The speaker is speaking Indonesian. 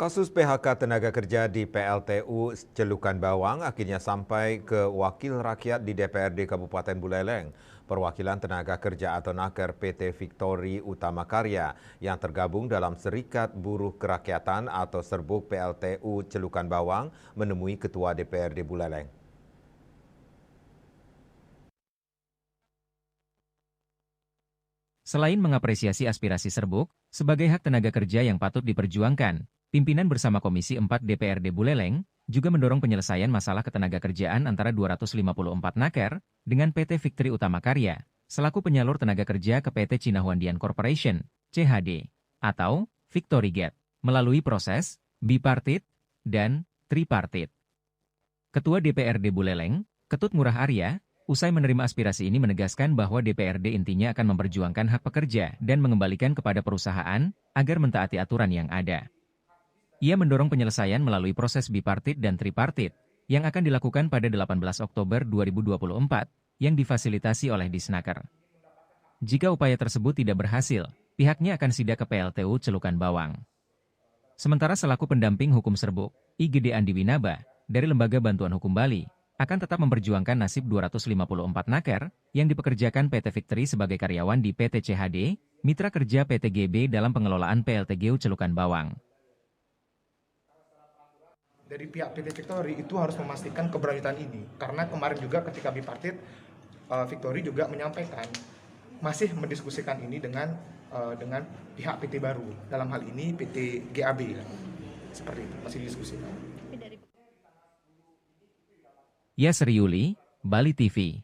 Kasus PHK tenaga kerja di PLTU Celukan Bawang akhirnya sampai ke Wakil Rakyat di DPRD Kabupaten Buleleng. Perwakilan tenaga kerja atau Naker PT Victory Utama Karya yang tergabung dalam Serikat Buruh Kerakyatan atau Serbuk PLTU Celukan Bawang menemui Ketua DPRD Buleleng. Selain mengapresiasi aspirasi Serbuk, sebagai hak tenaga kerja yang patut diperjuangkan, pimpinan bersama Komisi 4 DPRD Buleleng juga mendorong penyelesaian masalah ketenagakerjaan antara 254 naker dengan PT Victory Utama Karya, selaku penyalur tenaga kerja ke PT Cina Huandian Corporation, CHD, atau Victory Gate, melalui proses bipartit dan tripartit. Ketua DPRD Buleleng, Ketut Ngurah Arya, usai menerima aspirasi ini menegaskan bahwa DPRD intinya akan memperjuangkan hak pekerja dan mengembalikan kepada perusahaan agar mentaati aturan yang ada. Ia mendorong penyelesaian melalui proses bipartit dan tripartit yang akan dilakukan pada 18 Oktober 2024 yang difasilitasi oleh Disnaker. Jika upaya tersebut tidak berhasil, pihaknya akan sidak ke PLTU Celukan Bawang. Sementara selaku pendamping hukum Serbuk, IGD Andi Winaba, dari Lembaga Bantuan Hukum Bali, akan tetap memperjuangkan nasib 254 naker yang dipekerjakan PT Victory sebagai karyawan di PT CHD, mitra kerja PT GB dalam pengelolaan PLTGU Celukan Bawang. Dari pihak PT Victory itu harus memastikan keberlanjutan ini, karena kemarin juga ketika bipartit, Victory juga menyampaikan masih mendiskusikan ini dengan pihak PT baru, dalam hal ini PT GAB, seperti itu, masih didiskusikan. Yasri Yuli, Bali TV.